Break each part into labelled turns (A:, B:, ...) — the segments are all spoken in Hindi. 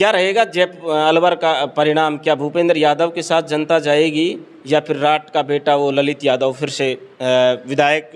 A: क्या रहेगा अलवर का परिणाम? क्या भूपेंद्र यादव के साथ जनता जाएगी या फिर राट का बेटा वो ललित यादव फिर से विधायक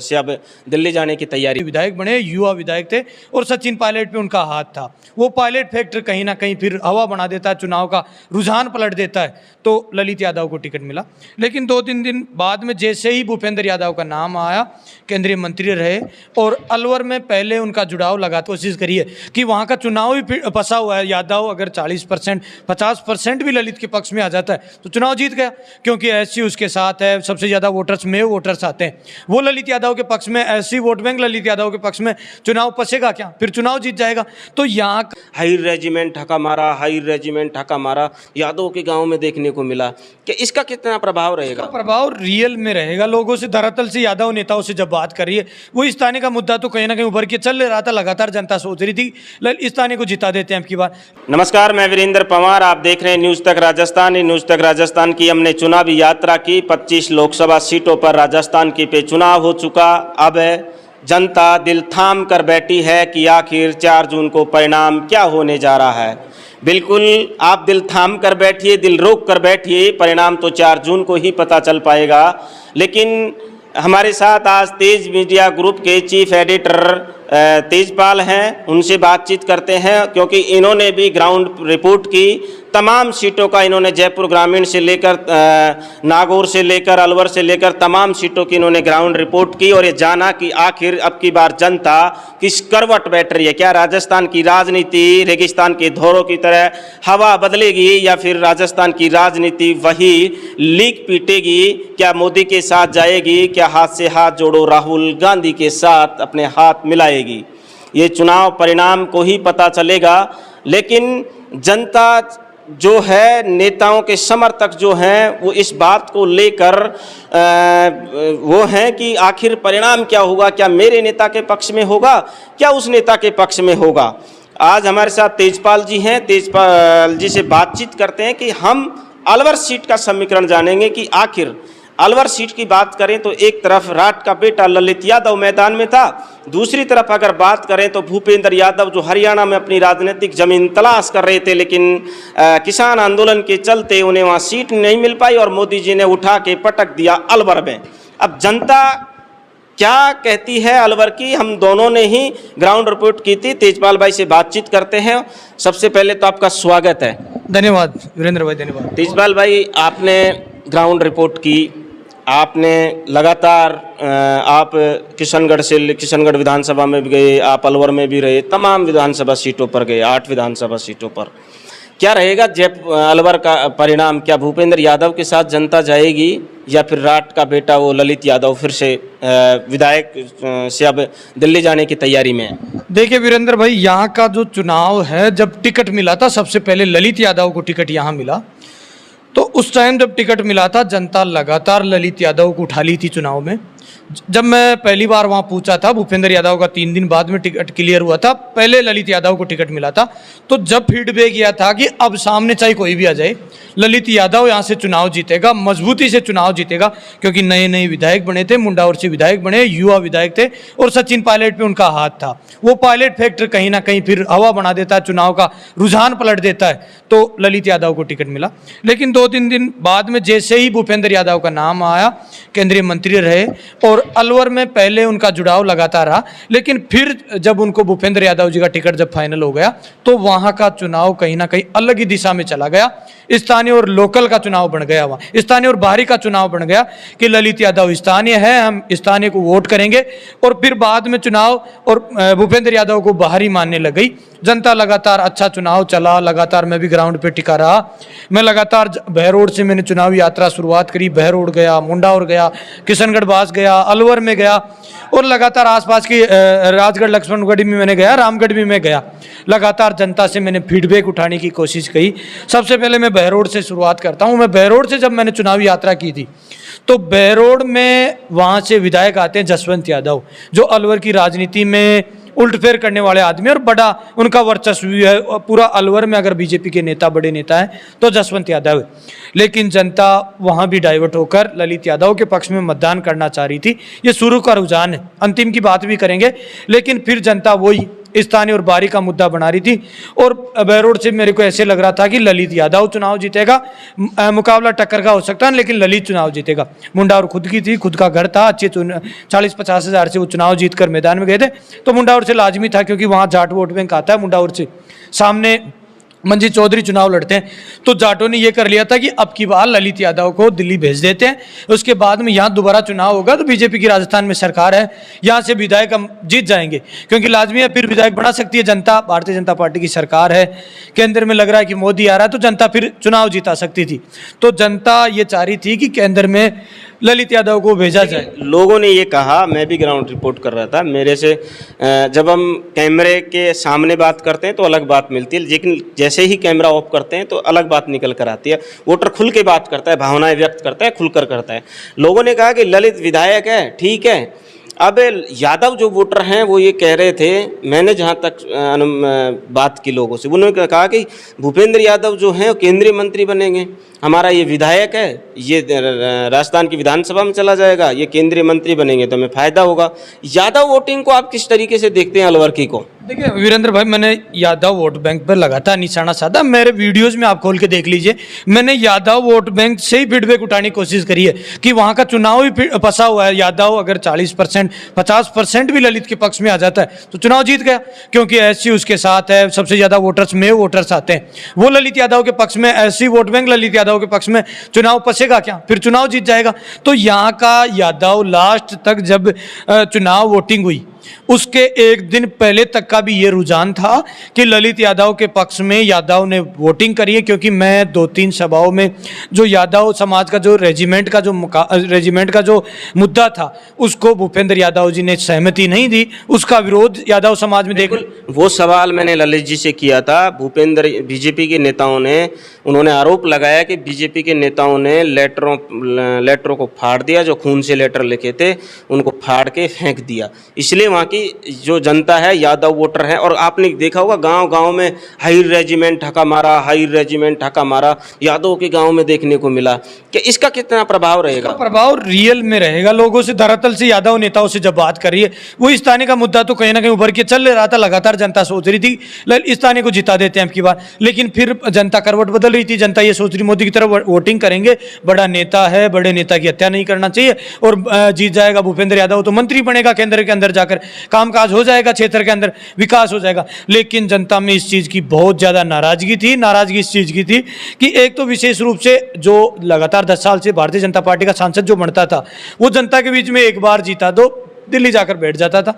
A: से अब दिल्ली जाने की तैयारी?
B: विधायक बने, युवा विधायक थे और सचिन पायलट पे उनका हाथ था। वो पायलट फैक्टर कहीं ना कहीं फिर हवा बना देता है, चुनाव का रुझान पलट देता है, तो ललित यादव को टिकट मिला। लेकिन 2-3 दिन बाद में जैसे ही भूपेंद्र यादव का नाम आया, केंद्रीय मंत्री रहे और अलवर में पहले उनका जुड़ाव लगा, तो कोशिश करिए कि वहाँ का चुनाव भी फंसा हुआ है। यादव अगर 40% 50% भी ललित के पक्ष में आ जाता है तो चुनाव जीत गया, क्योंकि एससी उसके साथ है, सबसे ज़्यादा वोटर्स में वोटर्स आते हैं। वो ललित यादव के पक्ष में, SC vote bank Lalit Yadav के पक्ष में, चुनाव फंसेगा क्या? फिर चुनाव जीत जाएगा। तो यहाँ
A: हाई रेजिमेंट हका मारा, हाई रेजिमेंट हका मारा यादव के गांव में देखने को मिला। कि इसका कितना प्रभाव रहेगा?
B: प्रभाव रियल में रहेगा। लोगों से, धरातल से, यादव नेताओं से जब बात कर रही है, वो इस ताने का मुद्दा तो कहीं ना कहीं उभर के चल रहा था, लगातार जनता सोच रही थी इस ताने को जिता देते हैं अब की बार।
A: नमस्कार, मैं वीरेंद्र पंवार, आप देख रहे हैं न्यूज़ तक राजस्थान। न्यूज़ तक राजस्थान की हमने चुनावी यात्रा की। 25 लोकसभा सीटों पर राजस्थान की पे चुनाव हो चुका। अब जनता दिल थाम कर बैठी है कि आखिर 4 जून को परिणाम क्या होने जा रहा है। बिल्कुल आप दिल थाम कर बैठिए, दिल रोक कर बैठिए, परिणाम तो 4 जून को ही पता चल पाएगा। लेकिन हमारे साथ आज तेज मीडिया ग्रुप के चीफ एडिटर तेजपाल हैं, उनसे बातचीत करते हैं, क्योंकि इन्होंने भी ग्राउंड रिपोर्ट की। तमाम सीटों का इन्होंने जयपुर ग्रामीण से लेकर नागौर से लेकर अलवर से लेकर तमाम सीटों की इन्होंने ग्राउंड रिपोर्ट की और ये जाना कि आखिर अब की बार जनता किस करवट बैठ रही है। क्या राजस्थान की राजनीति रेगिस्तान के धोरों की तरह हवा बदलेगी या फिर राजस्थान की राजनीति वही लीक पीटेगी? क्या मोदी के साथ जाएगी? क्या हाथ से हाथ जोड़ो राहुल गांधी के साथ अपने हाथ मिलाएगी? ये चुनाव परिणाम को ही पता चलेगा। लेकिन जनता जो है, नेताओं के समर्थक जो हैं, वो इस बात को लेकर वो हैं कि आखिर परिणाम क्या होगा? क्या मेरे नेता के पक्ष में होगा, क्या उस नेता के पक्ष में होगा? आज हमारे साथ तेजपाल जी हैं। तेजपाल जी से बातचीत करते हैं कि हम अलवर सीट का समीकरण जानेंगे कि आखिर अलवर सीट की बात करें तो एक तरफ राट का बेटा ललित यादव मैदान में था, दूसरी तरफ अगर बात करें तो भूपेंद्र यादव जो हरियाणा में अपनी राजनीतिक जमीन तलाश कर रहे थे, लेकिन किसान आंदोलन के चलते उन्हें वहां सीट नहीं मिल पाई और मोदी जी ने उठा के पटक दिया अलवर में। अब जनता क्या कहती है अलवर की, हम दोनों ने ही ग्राउंड रिपोर्ट की थी। तेजपाल भाई से बातचीत करते हैं। सबसे पहले तो आपका स्वागत है।
B: धन्यवाद वीरेंद्र भाई, धन्यवाद।
A: तेजपाल भाई, आपने ग्राउंड रिपोर्ट की, आपने लगातार आप किशनगढ़ विधानसभा में भी गए, आप अलवर में भी रहे, तमाम विधानसभा सीटों पर गए, 8 विधानसभा सीटों पर। क्या रहेगा अलवर का परिणाम? क्या भूपेंद्र यादव के साथ जनता जाएगी या फिर राट का बेटा वो ललित यादव फिर से विधायक से अब दिल्ली जाने की तैयारी में है?
B: देखिए वीरेंद्र भाई, यहाँ का जो चुनाव है, जब टिकट मिला था, सबसे पहले ललित यादव को टिकट यहाँ मिला, तो उस टाइम जब टिकट मिला था, जनता लगातार ललित यादव को उठा ली थी चुनाव में। जब मैं पहली बार वहाँ पूछा था, भूपेंद्र यादव का 3 दिन बाद में टिकट क्लियर हुआ था, पहले ललित यादव को टिकट मिला था, तो जब फीडबैक किया था कि अब सामने चाहे कोई भी आ जाए, ललित यादव यहाँ से चुनाव जीतेगा, मजबूती से चुनाव जीतेगा, क्योंकि नए नए विधायक बने थे, मुंडावर से विधायक बने, युवा विधायक थे और सचिन पायलट पे उनका हाथ था। वो पायलट फैक्टर कहीं ना कहीं फिर हवा बना देता है, चुनाव का रुझान पलट देता है, तो ललित यादव को टिकट मिला। लेकिन 2-3 दिन बाद में जैसे ही भूपेंद्र यादव का नाम आया, केंद्रीय मंत्री रहे और अलवर में पहले उनका जुड़ाव लगातार रहा, लेकिन फिर जब उनको भूपेंद्र यादव जी का टिकट जब फाइनल हो गया, तो वहाँ का चुनाव कहीं ना कहीं अलग ही दिशा में चला गया। स्थानीय और लोकल का चुनाव बन गया, वहाँ स्थानीय और बाहरी का चुनाव बन गया कि ललित यादव स्थानीय है, हम स्थानीय को वोट करेंगे, और फिर बाद में चुनाव और भूपेंद्र यादव को बाहरी मानने लग गई जनता। लगातार अच्छा चुनाव चला, लगातार मैं भी ग्राउंड पे टिका रहा। मैं लगातार बहरोड से मैंने चुनावी यात्रा शुरुआत करी, बहरोड गया, मुंडावर गया, किशनगढ़ बास गया, अलवर में गया और लगातार आसपास की राजगढ़ लक्ष्मणगढ़ भी मैंने गया, रामगढ़ भी मैं गया। लगातार जनता से मैंने फीडबैक उठाने की कोशिश की। सबसे पहले मैं बहरोड से शुरुआत करता हूँ। मैं बहरोड से जब मैंने चुनावी यात्रा की थी, तो बहरोड में वहाँ से विधायक आते हैं जसवंत यादव, जो अलवर की राजनीति में उल्टफेर करने वाले आदमी और बड़ा उनका वर्चस्व भी है पूरा अलवर में। अगर बीजेपी के नेता बड़े नेता हैं तो जसवंत यादव है, लेकिन जनता वहां भी डाइवर्ट होकर ललित यादव के पक्ष में मतदान करना चाह रही थी। ये शुरू का रुझान है, अंतिम की बात भी करेंगे, लेकिन फिर जनता वही स्थानीय और बारी का मुद्दा बना रही थी। और बहरोड से मेरे को ऐसे लग रहा था कि ललित यादव चुनाव जीतेगा, मुकाबला टक्कर का हो सकता है लेकिन ललित चुनाव जीतेगा। मुंडावर खुद की थी, खुद का घर था, अच्छे 40-50 हज़ार से वो चुनाव जीत कर मैदान में गए थे। तो मुंडावर से लाजमी था क्योंकि वहाँ जाट वोट बैंक आता है मुंडावर से। सामने मंजी चौधरी चुनाव लड़ते हैं, तो जाटों ने यह कर लिया था कि अब की बार ललित यादव को दिल्ली भेज देते हैं, उसके बाद में यहाँ दोबारा चुनाव होगा तो बीजेपी की राजस्थान में सरकार है, यहाँ से विधायक हम जीत जाएंगे क्योंकि लाजमी है फिर विधायक बना सकती है जनता। भारतीय जनता पार्टी की सरकार है, केंद्र में लग रहा है कि मोदी आ रहा है तो जनता फिर चुनाव जीता सकती थी। तो जनता ये चाह रही थी कि केंद्र में ललित यादव को भेजा जाए।
A: लोगों ने ये कहा, मैं भी ग्राउंड रिपोर्ट कर रहा था, मेरे से जब हम कैमरे के सामने बात करते हैं तो अलग बात मिलती है, लेकिन जैसे ही कैमरा ऑफ करते हैं तो अलग बात निकल कर आती है। वोटर खुल के बात करता है, भावनाएं व्यक्त करता है, खुलकर करता है। लोगों ने कहा कि ललित विधायक है, ठीक है। अब यादव जो वोटर हैं वो ये कह रहे थे, मैंने जहाँ तक बात की लोगों से, उन्होंने कहा कि भूपेंद्र यादव जो हैं वो केंद्रीय मंत्री बनेंगे, हमारा ये विधायक है, ये राजस्थान की विधानसभा में चला जाएगा, ये केंद्रीय मंत्री बनेंगे तो हमें फायदा होगा। यादव वोटिंग को आप किस तरीके से देखते हैं अलवर की को?
B: देखिए वीरेंद्र भाई, मैंने यादव वोट बैंक पर लगातार निशाना साधा। मेरे वीडियोस में आप खोल के देख लीजिए, मैंने यादव वोट बैंक से ही फीडबैक उठाने की कोशिश करी है कि वहाँ का चुनाव भी फंसा हुआ है। यादव अगर 40% 50% भी ललित के पक्ष में आ जाता है तो चुनाव जीत गया, क्योंकि एससी उसके साथ है, सबसे ज़्यादा वोटर्स में वोटर्स आते हैं। वो ललित यादव के पक्ष में, SC vote bank Lalit Yadav के पक्ष में, चुनाव फंसेगा क्या? फिर चुनाव जीत जाएगा। तो यहाँ का यादव लास्ट तक जब चुनाव वोटिंग हुई उसके एक दिन पहले तक का भी ये रुझान था कि ललित यादव के पक्ष में यादव ने वोटिंग करी है, क्योंकि मैं 2-3 सभाओं में जो यादव समाज का जो रेजिमेंट का जो मुद्दा था उसको भूपेंद्र यादव जी ने सहमति नहीं दी, उसका विरोध यादव समाज में देख।
A: वो सवाल मैंने ललित जी से किया था। भूपेंद्र बीजेपी के नेताओं ने, उन्होंने आरोप लगाया कि बीजेपी के नेताओं ने लेटरों को फाड़ दिया, जो खून से लेटर लिखे थे उनको फाड़ के फेंक दिया। इसलिए वहाँ की जो जनता है यादव वोटर है। और आपने देखा होगा गांव-गांव में हाई रेजिमेंट हका मारा, हाई रेजिमेंट हका मारा यादव के गांव में देखने को मिला। कि इसका कितना प्रभाव रहेगा?
B: प्रभाव रियल में रहेगा। लोगों से, धरातल से, यादव नेताओं से जब बात करिए, वो स्थानीय का मुद्दा तो कहीं ना कहीं उभर के चल रहा था, लगातार जनता सोच रही थी स्थानीय को जिता देते हैं अब की बार, लेकिन फिर जनता करवट बदल रही थी। जनता ये सोच रही मोदी की तरफ वोटिंग करेंगे, बड़ा नेता है, बड़े नेता की हत्या नहीं करना चाहिए और जीत जाएगा भूपेंद्र यादव तो मंत्री बनेगा, केंद्र के अंदर जाकर कामकाज हो जाएगा, क्षेत्र के अंदर विकास हो जाएगा। लेकिन जनता में इस चीज़ की बहुत ज़्यादा नाराजगी थी। नाराजगी इस चीज़ की थी कि एक तो विशेष रूप से जो लगातार 10 साल से भारतीय जनता पार्टी का सांसद जो बनता था वो जनता के बीच में एक बार जीता तो दिल्ली जाकर बैठ जाता था।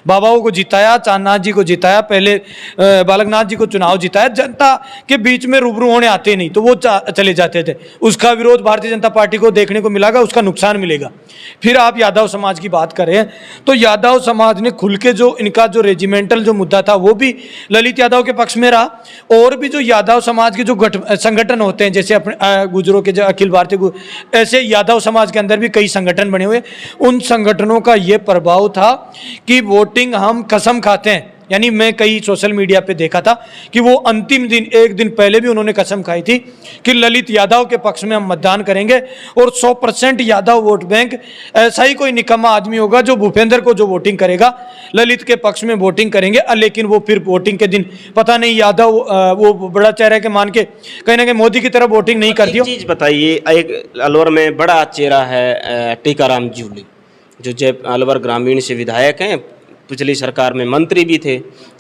B: बाबाओं को जिताया, चांदनाथ जी को जिताया, पहले बालकनाथ जी को चुनाव जिताया, जनता के बीच में रूबरू होने आते नहीं तो वो चले जाते थे। उसका विरोध भारतीय जनता पार्टी को देखने को मिलेगा, उसका नुकसान मिलेगा। फिर आप यादव समाज की बात करें तो यादव समाज ने खुल के जो इनका जो रेजिमेंटल जो मुद्दा था वो भी ललित यादव के पक्ष में रहा। और भी जो यादव समाज के जो संगठन होते हैं, जैसे अपने गुजरों के जो अखिल भारतीय, ऐसे यादव समाज के अंदर भी कई संगठन बने हुए, उन संगठनों का ये प्रभाव था कि वोटिंग हम कसम खाते हैं। यानी मैं कई सोशल मीडिया पे देखा था कि वो अंतिम दिन, एक दिन पहले भी उन्होंने कसम खाई थी कि ललित यादव के पक्ष में हम मतदान करेंगे और 100% यादव वोट बैंक, ऐसा ही कोई निकम्मा आदमी होगा जो भूपेंद्र को जो वोटिंग करेगा ललित के पक्ष में वोटिंग करेंगे। लेकिन वो फिर वोटिंग के दिन पता नहीं यादव वो बड़ा चेहरा के मान के कहीं ना कहीं मोदी की तरफ वोटिंग नहीं करती।
A: चीज़ बताइए, एक अलवर में बड़ा चेहरा है टीकाराम जूली, जो जय अलवर ग्रामीण से विधायक हैं, पिछली सरकार में मंत्री भी थे,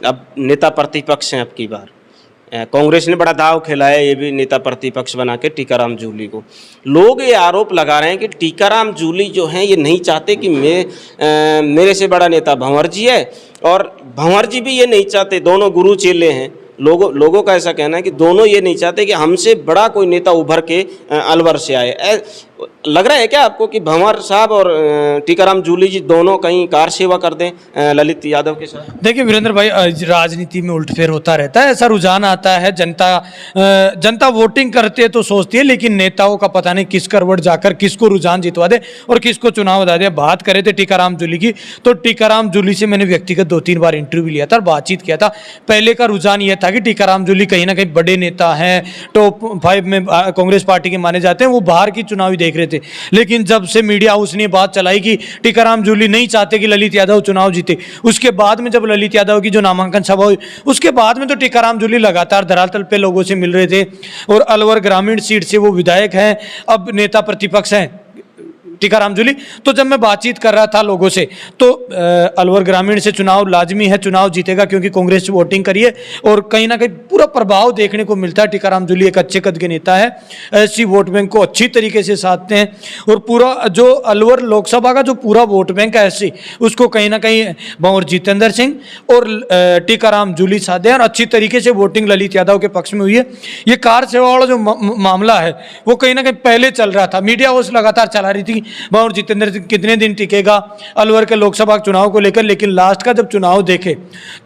A: अब नेता प्रतिपक्ष हैं। अब की बार कांग्रेस ने बड़ा दाव खेला है, ये भी नेता प्रतिपक्ष बना के टीकाराम जूली को। लोग ये आरोप लगा रहे हैं कि टीकाराम जूली जो हैं ये नहीं चाहते कि मेरे से बड़ा नेता भंवर जी है, और भंवर जी भी ये नहीं चाहते, दोनों गुरु चेले हैं। लोगों का ऐसा कहना है कि दोनों ये नहीं चाहते कि हमसे बड़ा कोई नेता उभर के अलवर से आए। लग रहा है क्या आपको कि भंवर साहब और टीकाराम जूली जी दोनों कहीं कार सेवा कर दें ललित यादव के साथ?
B: देखिए वीरेंद्र भाई, राजनीति में उल्टफेर होता रहता है, ऐसा रुझान आता है। जनता वोटिंग करती है तो सोचती है, लेकिन नेताओं का पता नहीं किस करवट जाकर किसको रुझान जितवा दे और किसको चुनाव दिला दे। बात करे थे टीकाराम जूली की, तो टीकाराम जूली से मैंने व्यक्तिगत 2-3 बार इंटरव्यू लिया था और बातचीत किया था। पहले का रुझान यह था कि टीकाराम जूली कहीं ना कहीं बड़े नेता हैं, टॉप 5 में कांग्रेस पार्टी के माने जाते हैं, वो बाहर की चुनावी देख रहे थे। लेकिन जब से मीडिया हाउस ने बात चलाई कि टीकाराम जूली नहीं चाहते कि ललित यादव चुनाव जीते, उसके बाद में जब ललित यादव की जो नामांकन सभा हुई, उसके बाद में तो टीकाराम जूली लगातार धरातल पे लोगों से मिल रहे थे और अलवर ग्रामीण सीट से वो विधायक हैं, अब नेता प्रतिपक्ष हैं टीकाराम जूली। तो जब मैं बातचीत कर रहा था लोगों से तो अलवर ग्रामीण से चुनाव लाजमी है, चुनाव जीतेगा क्योंकि कांग्रेस वोटिंग करी है और कहीं ना कहीं पूरा प्रभाव देखने को मिलता है। टीकाराम जूली एक अच्छे कद के नेता है, ऐसी वोट बैंक को अच्छी तरीके से साधते हैं और पूरा जो अलवर लोकसभा का जो पूरा वोट बैंक है ऐसी, उसको कहीं ना कहीं भंवर जितेंद्र सिंह और टीकाराम जूली साधे और अच्छी तरीके से वोटिंग ललित यादव के पक्ष में हुई है। ये कार सेवा वाला जो मामला है वो कहीं ना कहीं पहले चल रहा था, मीडिया उस लगातार चला रही थी भंवर जितेंद्र सिंह कितने दिन टिकेगा अलवर के लोकसभा चुनाव को लेकर, लेकिन लास्ट का जब चुनाव देखे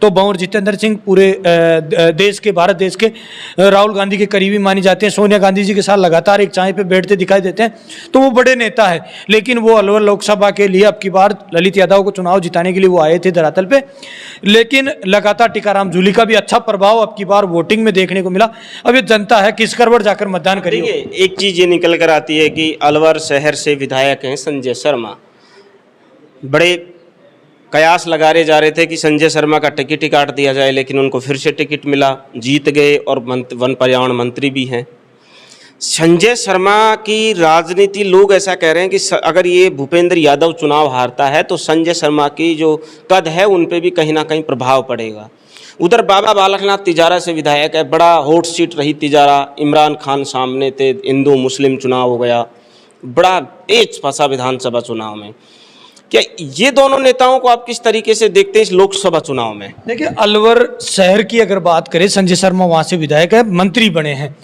B: तो भंवर जितेंद्र सिंह पूरे देश के, भारत देश के राहुल गांधी के करीबी माने जाते हैं, सोनिया गांधी जी के साथ लगातार एक चाय पे बैठते दिखाई देते हैं, तो वो बड़े नेता है। लेकिन वो अलवर लोकसभा के लिए अब की बार ललित यादव को चुनाव जिताने के लिए वो आए थे धरातल पे, लेकिन लगातार टीकाराम जूली का भी अच्छा प्रभाव अब की बार वोटिंग में देखने को मिला। अब ये जनता है किस करवट जाकर मतदान करेगी।
A: एक चीज ये निकल कर आती है कि अलवर शहर से विधायक हैं संजय शर्मा, बड़े कयास लगाए जा रहे थे कि संजय शर्मा का टिकट ही काट दिया जाए, लेकिन उनको फिर से टिकट मिला, जीत गए और वन पर्यावरण मंत्री भी हैं। संजय शर्मा की राजनीति, लोग ऐसा कह रहे हैं कि अगर ये भूपेंद्र यादव चुनाव हारता है तो संजय शर्मा की जो कद है उन पे भी कहीं ना कहीं प्रभाव पड़ेगा। उधर बाबा बालकनाथ तिजारा से विधायक है, बड़ा हॉट सीट रही तिजारा, इमरान खान सामने थे, हिंदू मुस्लिम चुनाव हो गया, बड़ा पेच फंसा विधानसभा चुनाव में। क्या ये दोनों नेताओं को आप किस तरीके से देखते हैं इस लोकसभा चुनाव में?
B: देखिए, अलवर शहर की अगर बात करें, संजय शर्मा वहाँ से विधायक है, मंत्री बने हैं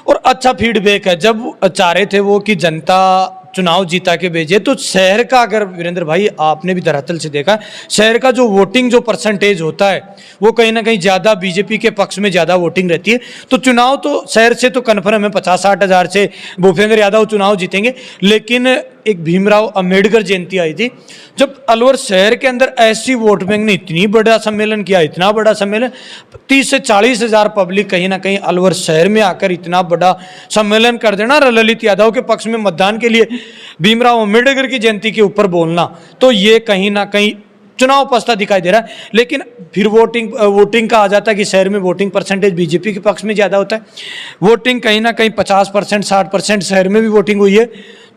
B: और अच्छा फीडबैक है। जब चाह रहे थे वो कि जनता चुनाव जीता के भेजे, तो शहर का, अगर वीरेंद्र भाई आपने भी धरातल से देखा, शहर का जो वोटिंग जो परसेंटेज होता है वो कहीं ना कहीं ज़्यादा बीजेपी के पक्ष में ज़्यादा वोटिंग रहती है। तो चुनाव तो शहर से तो कन्फर्म है, 50-60 हज़ार से भूपेंद्र यादव चुनाव जीतेंगे। लेकिन एक भीमराव अंबेडकर जयंती आई थी जब अलवर शहर के अंदर ऐसी वोट बैंक ने इतनी बड़ा सम्मेलन किया, इतना बड़ा सम्मेलन, 30 से 40 हज़ार पब्लिक कहीं ना कहीं अलवर शहर में आकर इतना बड़ा सम्मेलन कर देना, ललित यादव के पक्ष में मतदान के लिए भीमराव अंबेडकर की जयंती के ऊपर बोलना, तो ये कहीं ना कहीं चुनाव पछता दिखाई दे रहा है। लेकिन फिर वोटिंग का आ जाता है कि शहर में वोटिंग परसेंटेज बीजेपी के पक्ष में ज़्यादा होता है। वोटिंग कहीं ना कहीं 50%, 60% शहर में भी वोटिंग हुई है।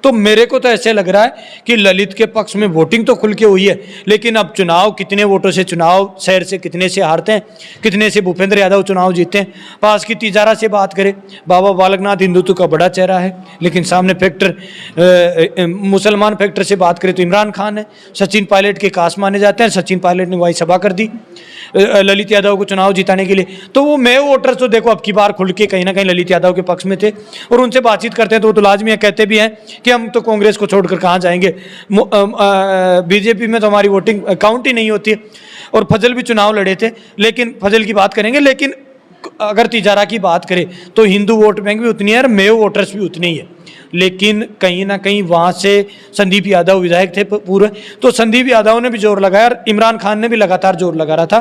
B: तो मेरे को तो ऐसे लग रहा है कि ललित के पक्ष में वोटिंग तो खुल के हुई है, लेकिन अब चुनाव कितने वोटों से चुनाव शहर से कितने से हारते हैं, कितने से भूपेंद्र यादव चुनाव जीतते हैं। पास की तिजारा से बात करें, बाबा बालकनाथ हिंदुत्व का बड़ा चेहरा है, लेकिन सामने फैक्टर मुसलमान फैक्टर से बात करें तो इमरान खान है, सचिन पायलट के कास माने जाते हैं, सचिन पायलट ने वही सभा कर दी ललित यादव को चुनाव जिताने के लिए। तो वो मैं वोटर्स तो देखो अब की बार खुल के कहीं ना कहीं ललित यादव के पक्ष में थे और उनसे बातचीत करते हैं तो वो तो लाजमी है, कहते भी हैं कि हम तो कांग्रेस को छोड़कर कहाँ जाएंगे, बीजेपी में तो हमारी वोटिंग काउंट ही नहीं होती है। और फजल भी चुनाव लड़े थे, लेकिन फजल की बात करेंगे, लेकिन अगर तिजारा की बात करें तो हिंदू वोट बैंक भी उतनी है और मेव वोटर्स भी उतनी ही है। लेकिन कहीं ना कहीं वहाँ से संदीप यादव विधायक थे पूरे, तो संदीप यादव ने भी जोर लगाया और इमरान खान ने भी लगातार जोर लगा रहा था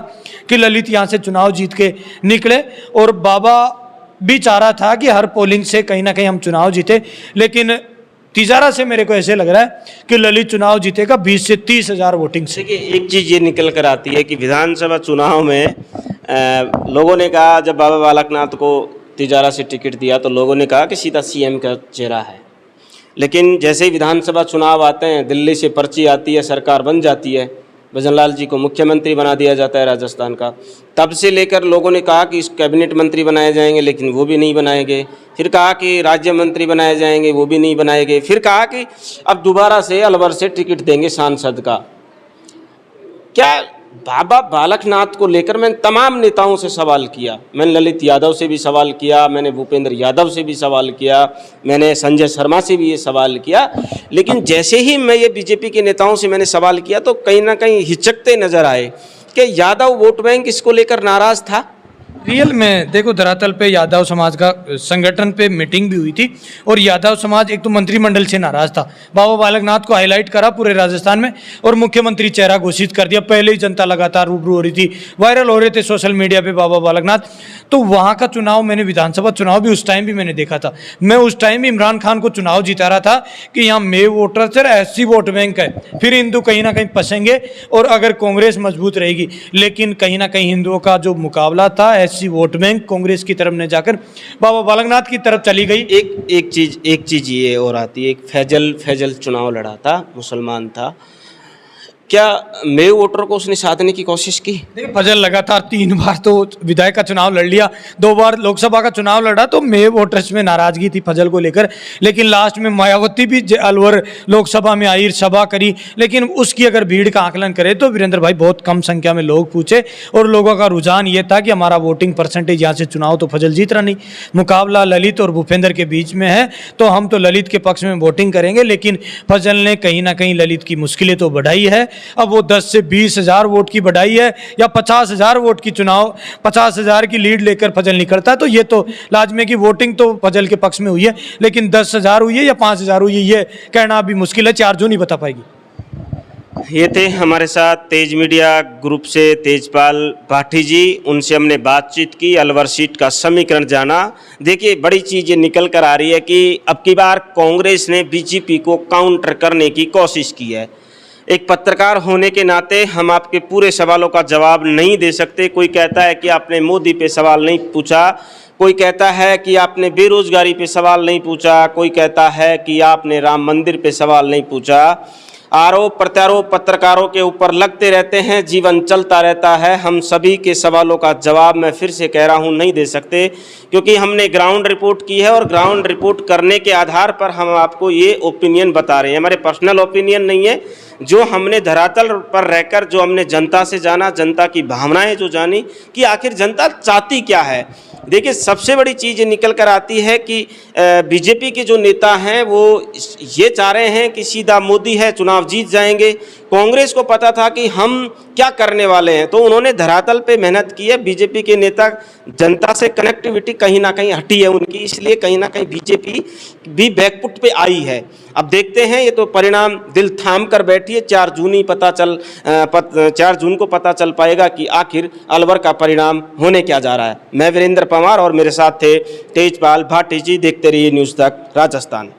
B: कि ललित यहाँ से चुनाव जीत के निकले। और बाबा भी चाह रहा था कि हर पोलिंग से कहीं ना कहीं हम चुनाव जीते, लेकिन तिजारा से मेरे को ऐसे लग रहा है कि ललित चुनाव जीतेगा 20 से 30 हज़ार वोटिंग से।
A: देखिए, एक चीज़ ये निकल कर आती है कि विधानसभा चुनाव में लोगों ने कहा, जब बाबा बालकनाथ को तिजारा से टिकट दिया तो लोगों ने कहा कि सीधा सीएम का चेहरा है, लेकिन जैसे ही विधानसभा चुनाव आते हैं, दिल्ली से पर्ची आती है, सरकार बन जाती है, भजनलाल जी को मुख्यमंत्री बना दिया जाता है राजस्थान का, तब से लेकर लोगों ने कहा कि इस कैबिनेट मंत्री बनाए जाएंगे, लेकिन वो भी नहीं बनाए गए। फिर कहा कि राज्य मंत्री बनाए जाएंगे, वो भी नहीं बनाए गए। फिर कहा कि अब दोबारा से अलवर से टिकट देंगे सांसद का। क्या बाबा बालकनाथ को लेकर मैंने तमाम नेताओं से सवाल किया, मैंने ललित यादव से भी सवाल किया, मैंने भूपेंद्र यादव से भी सवाल किया, मैंने संजय शर्मा से भी ये सवाल किया, लेकिन जैसे ही मैं ये बीजेपी के नेताओं से मैंने सवाल किया तो कहीं ना कहीं हिचकते नजर आए कि यादव वोट बैंक इसको लेकर नाराज था।
B: रियल में देखो, धरातल पे यादव समाज का संगठन पे मीटिंग भी हुई थी और यादव समाज एक तो मंत्रिमंडल से नाराज था। बाबा बालकनाथ को हाईलाइट करा पूरे राजस्थान में और मुख्यमंत्री चेहरा घोषित कर दिया। पहले ही जनता लगातार रूबरू हो रही थी, वायरल हो रहे थे सोशल मीडिया पे बाबा बालकनाथ। तो वहाँ का चुनाव, मैंने विधानसभा चुनाव भी उस टाइम भी मैंने देखा था। मैं उस टाइम भी इमरान खान को चुनाव जिता रहा था कि यहाँ मे वोटर से SC वोट बैंक है, फिर हिंदू कहीं ना कहीं फंसेंगे और अगर कांग्रेस मजबूत रहेगी। लेकिन कहीं ना कहीं हिंदुओं का जो मुकाबला था, SC वोट बैंक कांग्रेस की तरफ ने जाकर बाबा बालकनाथ की तरफ चली गई।
A: एक चीज ये और आती है, एक फैजल चुनाव लड़ा था, मुसलमान था, क्या मे वोटर को उसने साधने की कोशिश की?
B: देखिए, फजल लगातार 3 बार तो विधायक का चुनाव लड़ लिया, 2 बार लोकसभा का चुनाव लड़ा, तो मे वोटर्स में नाराजगी थी फजल को लेकर। लेकिन लास्ट में मायावती भी अलवर लोकसभा में आई, सभा करी, लेकिन उसकी अगर भीड़ का आकलन करें तो वीरेंद्र भाई बहुत कम संख्या में लोग पूछे और लोगों का रुझान ये था कि हमारा वोटिंग परसेंटेज यहाँ से चुनाव तो फजल जीत रहा नहीं, मुकाबला ललित और भूपेंद्र के बीच में है, तो हम तो ललित के पक्ष में वोटिंग करेंगे। लेकिन फजल ने कहीं ना कहीं ललित की मुश्किलें तो बढ़ाई है। अब वो 10 से 20 हज़ार वोट की बढ़ाई है या 50 हज़ार वोट की चुनाव, 50 हज़ार की लीड लेकर फजल निकलता है, तो ये तो लाजमी है कि वोटिंग तो फजल के पक्ष में हुई है। लेकिन 10 हज़ार हुई है या 5 हज़ार हुई है, ये कहना अभी मुश्किल है, 4 जून ही बता पाएगी।
A: ये थे हमारे साथ तेज मीडिया ग्रुप से तेजपाल भाटी जी, उनसे हमने बातचीत की, अलवर सीट का समीकरण जाना। देखिए, बड़ी चीज़ ये निकल कर आ रही है कि अब की बार कांग्रेस ने बीजेपी को काउंटर करने की कोशिश की है। एक पत्रकार होने के नाते हम आपके पूरे सवालों का जवाब नहीं दे सकते। कोई कहता है कि आपने मोदी पे सवाल नहीं पूछा, कोई कहता है कि आपने बेरोजगारी पे सवाल नहीं पूछा, कोई कहता है कि आपने राम मंदिर पे सवाल नहीं पूछा। आरोप प्रत्यारोप पत्रकारों के ऊपर लगते रहते हैं, जीवन चलता रहता है। हम सभी के सवालों का जवाब मैं फिर से कह रहा हूं नहीं दे सकते, क्योंकि हमने ग्राउंड रिपोर्ट की है और ग्राउंड रिपोर्ट करने के आधार पर हम आपको ये ओपिनियन बता रहे हैं। हमारे पर्सनल ओपिनियन नहीं है, जो हमने धरातल पर रहकर जो हमने जनता से जाना, जनता की भावनाएं जो जानी कि आखिर जनता चाहती क्या है। देखिए, सबसे बड़ी चीज़ ये निकल कर आती है कि बीजेपी के जो नेता हैं वो ये चाह रहे हैं कि सीधा मोदी है, चुनाव जीत जाएंगे। कांग्रेस को पता था कि हम क्या करने वाले हैं, तो उन्होंने धरातल पे मेहनत की है। बीजेपी के नेता, जनता से कनेक्टिविटी कहीं ना कहीं हटी है उनकी, इसलिए कहीं ना कहीं बीजेपी भी बैकफुट पे आई है। अब देखते हैं, ये तो परिणाम दिल थाम कर बैठी है। 4 जून को पता चल पाएगा कि आखिर अलवर का परिणाम होने क्या जा रहा है। मैं वीरेंद्र पवार और मेरे साथ थे तेजपाल भाटी जी। देखते रहिए न्यूज़ तक राजस्थान।